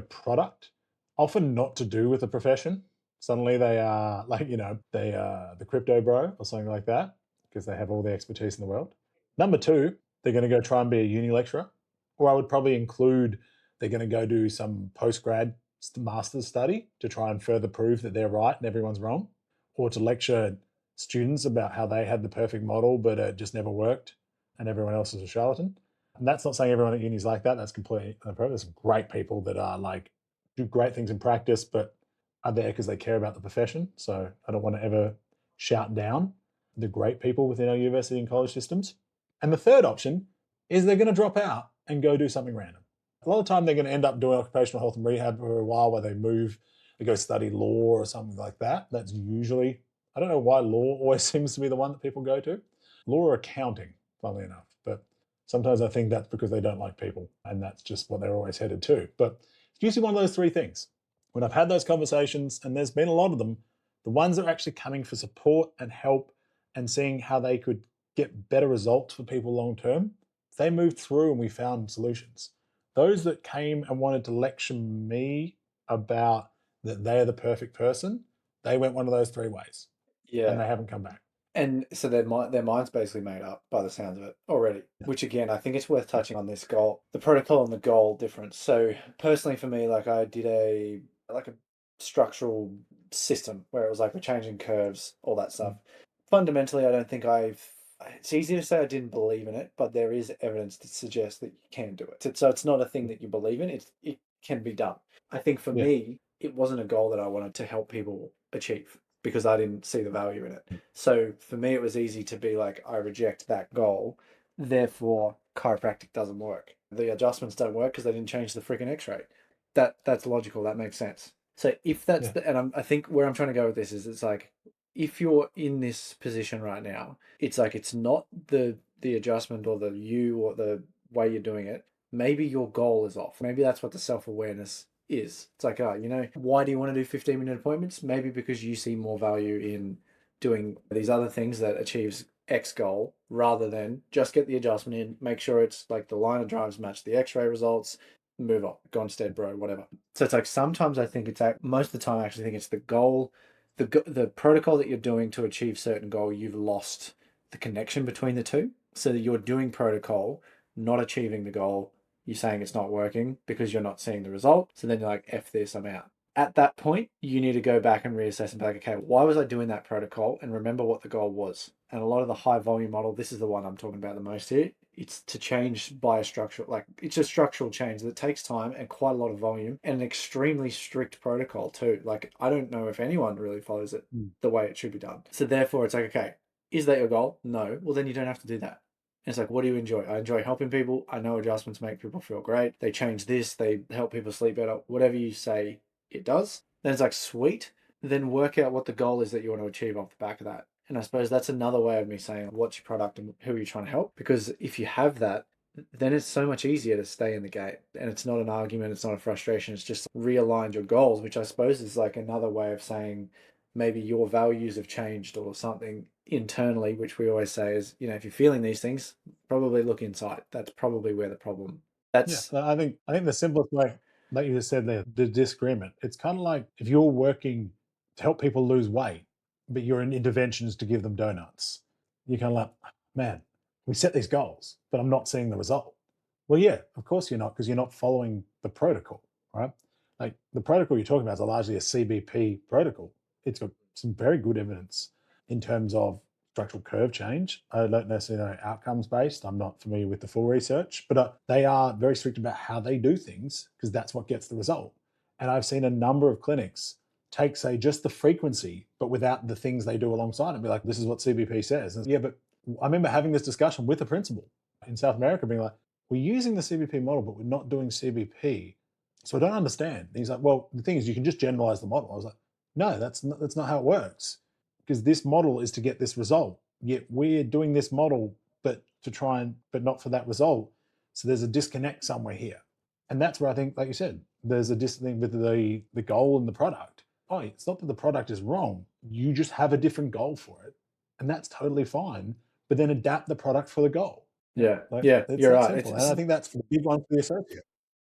product, often not to do with the profession. Suddenly they are like, they are the crypto bro or something like that because they have all the expertise in the world. Number two, they're going to go try and be a uni lecturer, or I would probably include they're going to go do some post grad master's study to try and further prove that they're right and everyone's wrong, or to lecture students about how they had the perfect model but it just never worked and everyone else is a charlatan. And that's not saying everyone at uni is like that. That's completely inappropriate. There's some great people that are like do great things in practice, but are there because they care about the profession. So I don't want to ever shout down the great people within our university and college systems. And the third option is they're going to drop out and go do something random. A lot of the time they're going to end up doing occupational health and rehab for a while, where they move, they go study law or something like that. That's usually, I don't know why law always seems to be the one that people go to. Law or accounting, funnily enough. But sometimes I think that's because they don't like people, and that's just what they're always headed to. But it's usually one of those three things. When I've had those conversations, and there's been a lot of them, the ones that are actually coming for support and help and seeing how they could get better results for people long term, they moved through and we found solutions. Those that came and wanted to lecture me about that they are the perfect person, they went one of those three ways and Yeah. they haven't come back. And so their mind's basically made up by the sounds of it already, Yeah. which again, I think it's worth touching on this goal, the protocol and the goal difference. So personally for me, like I did like a structural system where it was like we're changing curves, all that stuff. Fundamentally, I don't think it's easy to say I didn't believe in it, but there is evidence to suggest that you can do it. So it's not a thing that you believe in, it can be done. I think for Yeah. me, it wasn't a goal that I wanted to help people achieve because I didn't see the value in it. So for me, it was easy to be like, I reject that goal. Therefore, chiropractic doesn't work. The adjustments don't work because they didn't change the freaking X-ray. That's logical. That makes sense. So if that's Yeah. the, and I think where I'm trying to go with this is it's like, if you're in this position right now, it's like it's not the adjustment or the you or the way you're doing it. Maybe your goal is off. Maybe that's what the self-awareness is. It's like, oh, why do you want to do 15-minute appointments? Maybe because you see more value in doing these other things that achieves X goal rather than just get the adjustment in, make sure it's like the line of drives match the X-ray results, move on, go instead, bro, whatever. So it's like sometimes I think it's most of the time I actually think it's the goal, the protocol that you're doing to achieve certain goal. You've lost the connection between the two, so that you're doing protocol, not achieving the goal. You're saying it's not working because you're not seeing the result. So then you're like, F this, I'm out. At that point, you need to go back and reassess and be like, okay, why was I doing that protocol? And remember what the goal was. And a lot of the high volume model, this is the one I'm talking about the most here. It's to change by a structural, like it's a structural change that takes time and quite a lot of volume and an extremely strict protocol too. Like I don't know if anyone really follows it the way it should be done. So therefore it's like, okay, is that your goal? No. Well, then you don't have to do that. And it's like, what do you enjoy? I enjoy helping people. I know adjustments make people feel great. They change this, they help people sleep better. Whatever you say it does. Then it's like, sweet. Then work out what the goal is that you want to achieve off the back of that. And I suppose that's another way of me saying, what's your product and who are you trying to help? Because if you have that, then it's so much easier to stay in the game. And it's not an argument, it's not a frustration, it's just realigned your goals, which I suppose is like another way of saying maybe your values have changed or something internally, which we always say is, if you're feeling these things, probably look inside. That's probably where the problem. Yeah, That's I think the simplest way, like you just said there, the disagreement. It's kind of like if you're working to help people lose weight, but you're in interventions to give them donuts. You're kind of like, man, we set these goals, but I'm not seeing the result. Well, yeah, of course you're not, because you're not following the protocol, right? Like the protocol you're talking about is largely a CBP protocol. It's got some very good evidence in terms of structural curve change. I don't necessarily know outcomes based. I'm not familiar with the full research, but they are very strict about how they do things because that's what gets the result. And I've seen a number of clinics take, say, just the frequency, but without the things they do alongside it. Be like, this is what CBP says. And yeah, but I remember having this discussion with a principal in South America, being like, we're using the CBP model, but we're not doing CBP. So I don't understand. And he's like, well, the thing is, you can just generalize the model. I was like, no, that's not how it works, because this model is to get this result. Yet we're doing this model, but not for that result. So there's a disconnect somewhere here. And that's where I think, like you said, there's a disconnect with the goal and the product. Oh, it's not that the product is wrong. You just have a different goal for it. And that's totally fine. But then adapt the product for the goal. Yeah, Like yeah, it's you're that right. simple. And I think that's the big one for the associate.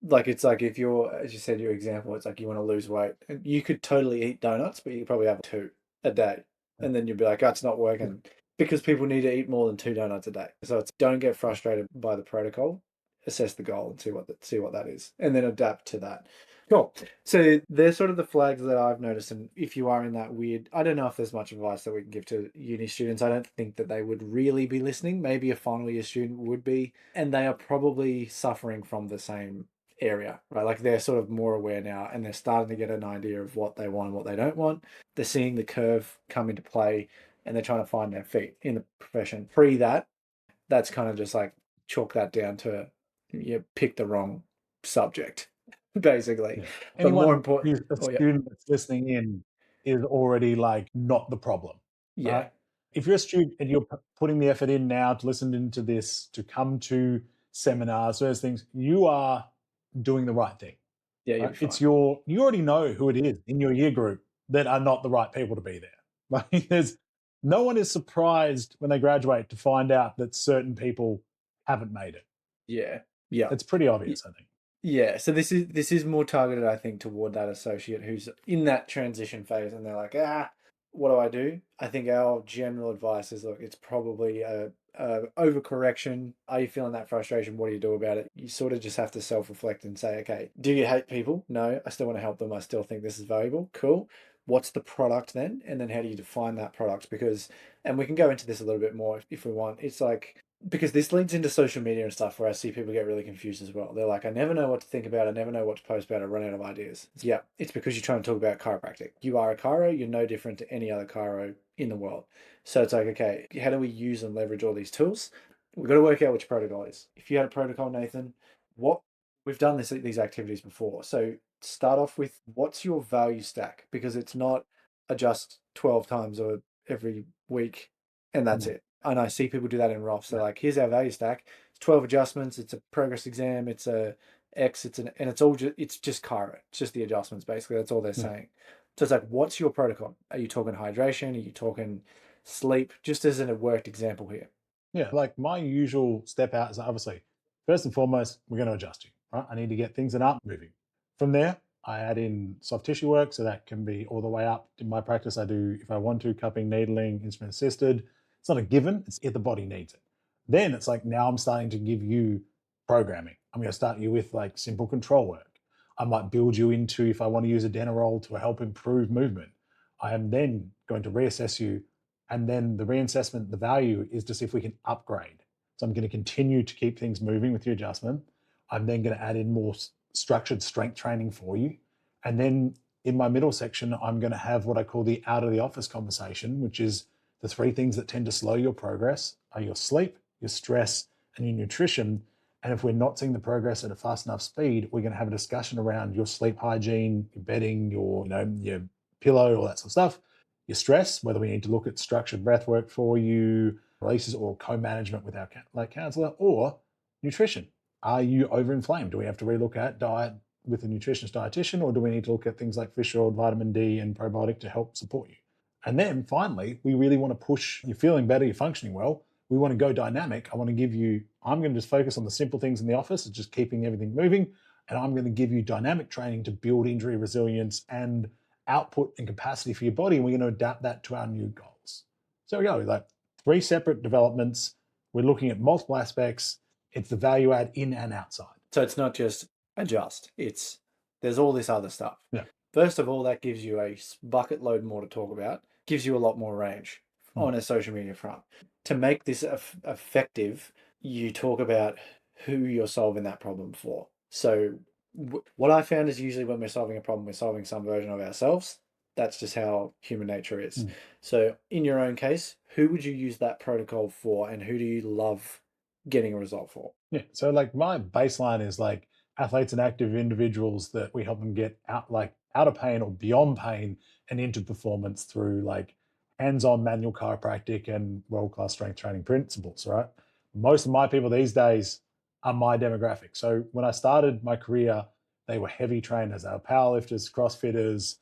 It's like if you're, as you said, your example, it's like you want to lose weight, and you could totally eat donuts, but you could probably have two a day, Yeah. and then you'd be like, oh, it's not working because people need to eat more than two donuts a day. So it's don't get frustrated by the protocol, assess the goal and see what that is, and then adapt to that. Cool. So there's sort of the flags that I've noticed, and if you are in that weird, I don't know if there's much advice that we can give to uni students. I don't think that they would really be listening. Maybe a final year student would be, and they are probably suffering from the same area, right? Like they're sort of more aware now and they're starting to get an idea of what they want and what they don't want. They're seeing the curve come into play and they're trying to find their feet in the profession. Pre that, that's kind of just like chalk that down to you pick the wrong subject, basically. Yeah. But more Anyone important, who's a oh yeah, student that's listening in is already like not the problem, yeah, right? If you're a student and you're putting the effort in now to listen into this, to come to seminars, those things, you are doing the right thing, yeah, you'll right? be It's fine. you already know who it is in your year group that are not the right people to be there. Like there's no one is surprised when they graduate to find out that certain people haven't made it. Yeah, yeah. It's pretty obvious, I think. Yeah, so this is more targeted, I think, toward that associate who's in that transition phase, and they're like, what do I do? I think our general advice is, look, it's probably a overcorrection. Are you feeling that frustration? What do you do about it? You sort of just have to self-reflect and say, okay, do you hate people? No, I still want to help them. I still think this is valuable. Cool. What's the product then? And then how do you define that product? Because, and we can go into this a little bit more if we want. It's like because this leads into social media and stuff where I see people get really confused as well. They're like, I never know what to think about. I never know what to post about. I run out of ideas. Yeah, it's because you're trying to talk about chiropractic. You are a chiro. You're no different to any other chiro in the world. So it's like, okay, how do we use and leverage all these tools? We've got to work out which protocol is. If you had a protocol, Nathan, what we've done these activities before. So start off with what's your value stack, because it's not adjust 12 times or every week and that's Mm, it. And I see people do that in Roth. So yeah, like, here's our value stack. It's 12 adjustments. It's a progress exam. It's a X. And it's all just, it's just Chiro. It's just the adjustments. Basically, that's all they're yeah. saying. So it's like, what's your protocol? Are you talking hydration? Are you talking sleep? Just as a worked example here. Yeah, like my usual step out is obviously first and foremost, we're going to adjust you, right? I need to get things that aren't moving. From there, I add in soft tissue work, so that can be all the way up. In my practice, I do, if I want to, cupping, needling, instrument assisted. It's not a given, it's if the body needs it. Then it's like now I'm starting to give you programming. I'm going to start you with like simple control work. I might build you into if I want to use a Denerol to help improve movement. I am then going to reassess you, and then the reassessment, the value is to see if we can upgrade. So I'm going to continue to keep things moving with your adjustment. I'm then going to add in more structured strength training for you. And then in my middle section, I'm going to have what I call the out of the office conversation, which is the three things that tend to slow your progress are your sleep, your stress, and your nutrition. And if we're not seeing the progress at a fast enough speed, we're going to have a discussion around your sleep hygiene, your bedding, your pillow, all that sort of stuff, your stress, whether we need to look at structured breath work for you, releases, or co-management with our counselor, or nutrition. Are you overinflamed? Do we have to relook at diet with a nutritionist dietitian, or do we need to look at things like fish oil, vitamin D, and probiotic to help support you? And then finally, we really want to push, you're feeling better, you're functioning well. We want to go dynamic. I'm going to just focus on the simple things in the office, it's just keeping everything moving. And I'm going to give you dynamic training to build injury resilience and output and capacity for your body. And we're going to adapt that to our new goals. So we go, like three separate developments. We're looking at multiple aspects. It's the value add in and outside. So it's not just adjust. There's all this other stuff. Yeah. First of all, that gives you a bucket load more to talk about. Gives you a lot more range Mm. on a social media front. To make this effective, you talk about who you're solving that problem for. So what I found is usually when we're solving a problem, we're solving some version of ourselves. That's just how human nature is. Mm. So in your own case, who would you use that protocol for, and who do you love getting a result for? Yeah. So like my baseline is like athletes and active individuals that we help them get out of pain or beyond pain and into performance through like hands-on manual chiropractic and world-class strength training principles, right? Most of my people these days are my demographic. So when I started my career, they were heavy trainers, they were powerlifters, crossfitters,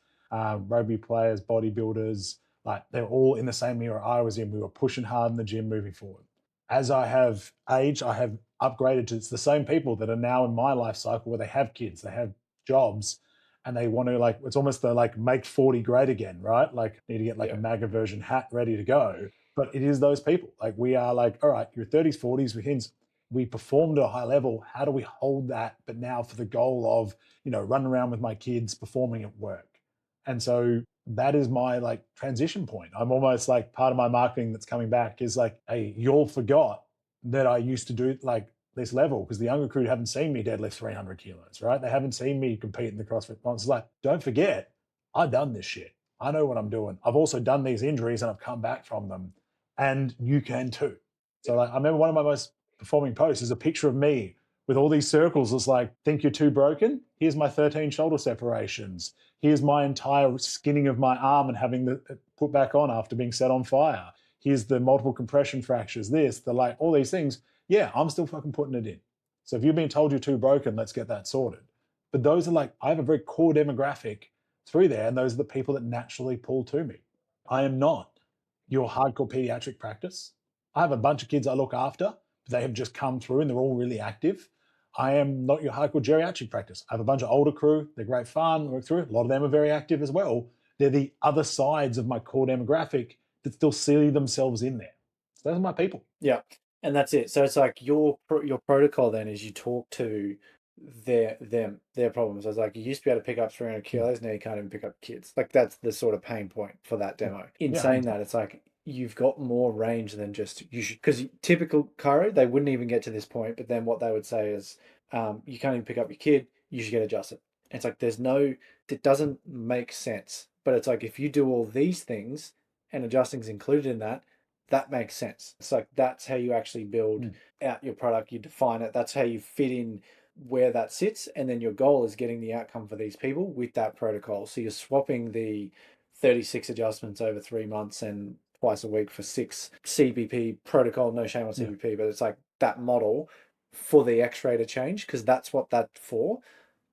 rugby players, bodybuilders, like they're all in the same era I was in. We were pushing hard in the gym moving forward. As I have aged, I have upgraded to it's the same people that are now in my life cycle where they have kids, they have jobs, and they want to like it's almost the like make 40 great again, right? Like need to get like a Yeah. MAGA version hat ready to go. But it is those people. Like we are like, all right, your 30s, 40s, we performed at a high level. How do we hold that? But now for the goal of, running around with my kids, performing at work. And so that is my like transition point. I'm almost like part of my marketing that's coming back is like, hey, you all forgot that I used to do like this level because the younger crew haven't seen me deadlift 300 kilos, right? They haven't seen me compete in the CrossFit months. It's like, don't forget, I've done this shit. I know what I'm doing. I've also done these injuries and I've come back from them, and you can too. So like, I remember one of my most performing posts is a picture of me with all these circles. It's like, think you're too broken? Here's my 13 shoulder separations. Here's my entire skinning of my arm and having the put back on after being set on fire. Here's the multiple compression fractures, this, the like, all these things. Yeah, I'm still fucking putting it in. So if you're being told you're too broken, let's get that sorted. But those are like, I have a very core demographic through there, and those are the people that naturally pull to me. I am not your hardcore pediatric practice. I have a bunch of kids I look after. They have just come through and they're all really active. I am not your hardcore geriatric practice. I have a bunch of older crew. They're great fun. Work through. A lot of them are very active as well. They're the other sides of my core demographic that still see themselves in there. So those are my people. Yeah, and that's it. So it's like your protocol then is you talk to their problems. I was like, you used to be able to pick up 300 kilos, now you can't even pick up kids. Like that's the sort of pain point for that demo. In saying that, it's like you've got more range than just you should, because typical chiro, they wouldn't even get to this point, but then what they would say is, you can't even pick up your kid, you should get adjusted. And it's like it doesn't make sense. But it's like if you do all these things and adjusting's included in that, that makes sense. It's like that's how you actually build out your product. You define it. That's how you fit in where that sits, and then your goal is getting the outcome for these people with that protocol. So you're swapping the 36 adjustments over 3 months and twice a week for 6 CBP protocol. No shame on CBP, but it's like that model for the X-ray to change, because that's what that's for.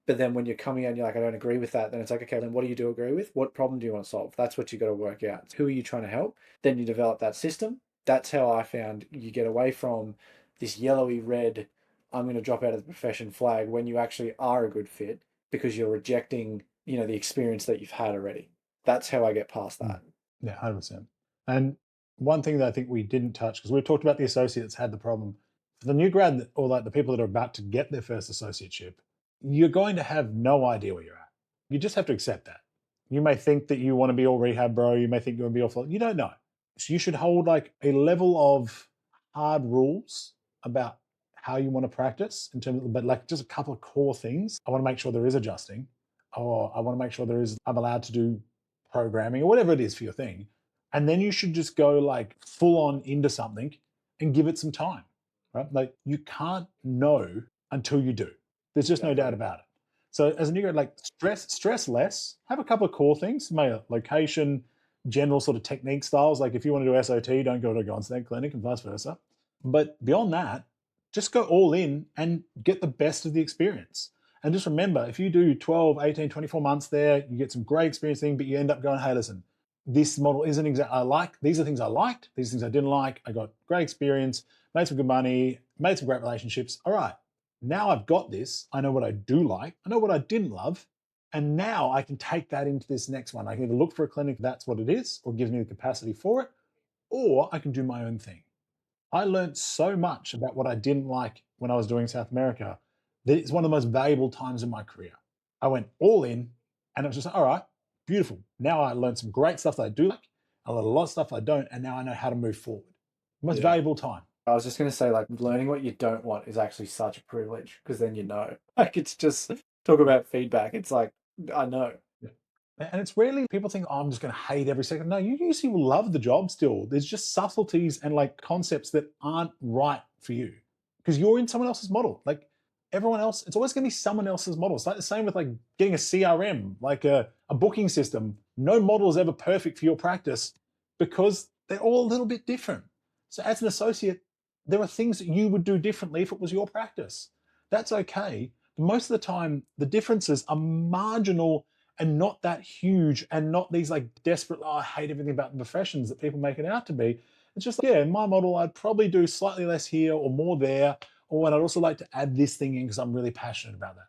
But then when you're coming out and you're like, I don't agree with that, then it's like, okay, then what do you do agree with? What problem do you want to solve? That's what you got to work out. Who are you trying to help? Then you develop that system. That's how I found you get away from this yellowy red, I'm going to drop out of the profession flag, when you actually are a good fit, because you're rejecting, the experience that you've had already. That's how I get past that. Yeah, 100%. And one thing that I think we didn't touch, because we talked about the associates had the problem. For the new grad, or like the people that are about to get their first associateship, you're going to have no idea where you're at. You just have to accept that. You may think that you want to be all rehab, bro. You may think you want to be all, you don't know. So you should hold like a level of hard rules about how you want to practice in terms of, but like just a couple of core things. I want to make sure there is adjusting, or I want to make sure I'm allowed to do programming or whatever it is for your thing. And then you should just go like full on into something and give it some time, right? Like you can't know until you do. There's just no doubt about it. So as a new grad, like stress less, have a couple of core things, maybe location, general sort of technique styles. Like if you want to do SOT, don't go to a Gonstead clinic and vice versa. But beyond that, just go all in and get the best of the experience. And just remember, if you do 12, 18, 24 months there, you get some great experience thing, but you end up going, hey, listen, this model isn't exactly, these are things I liked, these are things I didn't like, I got great experience, made some good money, made some great relationships. All right, now I've got this, I know what I do like, I know what I didn't love, and now I can take that into this next one. I can either look for a clinic that's what it is, or gives me the capacity for it, or I can do my own thing. I learned so much about what I didn't like when I was doing South America that it's one of the most valuable times in my career. I went all in, and it was just, all right, beautiful. Now I learned some great stuff that I do like, I learned a lot of stuff I don't, and now I know how to move forward. Most valuable time. I was just going to say, like, learning what you don't want is actually such a privilege, because then you know. Like, it's just talk about feedback. It's like, I know. And it's rarely people think, oh, I'm just going to hate every second. No, you usually will love the job still. There's just subtleties and like concepts that aren't right for you because you're in someone else's model. Like everyone else, it's always going to be someone else's model. It's like the same with like getting a CRM, like a booking system. No model is ever perfect for your practice because they're all a little bit different. So as an associate, there are things that you would do differently if it was your practice. That's okay. But most of the time, the differences are marginal and not that huge, and not these like desperate, oh, I hate everything about the professions that people make it out to be. It's just like, yeah, in my model, I'd probably do slightly less here or more there, or I'd also like to add this thing in because I'm really passionate about that.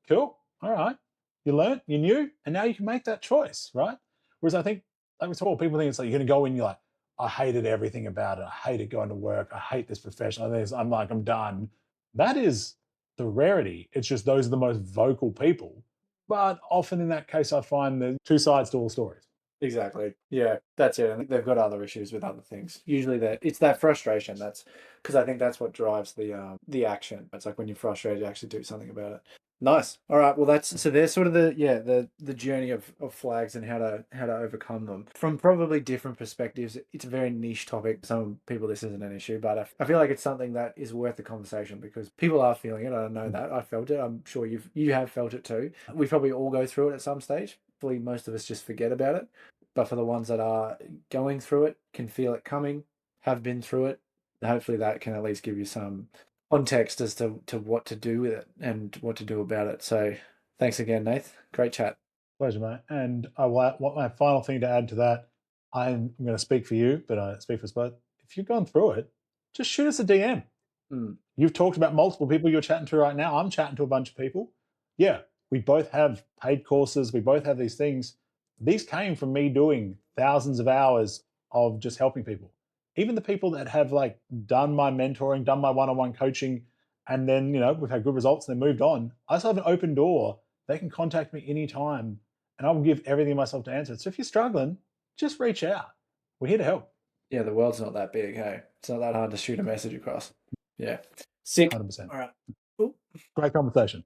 Cool. All right. You learned, you knew, and now you can make that choice, right? Whereas I think, like we talk, people think it's like you're going to go in, you're like, I hated everything about it. I hated going to work. I hate this profession. I'm like, I'm done. That is the rarity. It's just those are the most vocal people. But often in that case, I find there's two sides to all stories. Exactly. Yeah, that's it. And they've got other issues with other things. Usually it's that frustration. That's because I think that's what drives the action. It's like when you're frustrated, you actually do something about it. Nice. All right. Well, that's so there's sort of the journey of flags and how to overcome them from probably different perspectives. It's a very niche topic. Some people this isn't an issue, but I feel like it's something that is worth the conversation because people are feeling it. I know Mm. that I felt it. I'm sure you have felt it too. We probably all go through it at some stage. Hopefully, most of us just forget about it. But for the ones that are going through it, can feel it coming, have been through it, hopefully that can at least give you some context as to what to do with it and what to do about it. So thanks again, Nath. Great chat. Pleasure, mate. And I want my final thing to add to that. I'm going to speak for you, but I speak for us both. If you've gone through it, just shoot us a DM. Mm. You've talked about multiple people you're chatting to right now. I'm chatting to a bunch of people. Yeah, we both have paid courses. We both have these things. These came from me doing thousands of hours of just helping people. Even the people that have like done my mentoring, done my one-on-one coaching, and then we've had good results and they moved on. I still have an open door. They can contact me anytime, and I will give everything myself to answer it. So if you're struggling, just reach out. We're here to help. Yeah, the world's not that big, hey? It's not that hard to shoot a message across. Yeah. Sick. 100%. All right. Cool. Great conversation.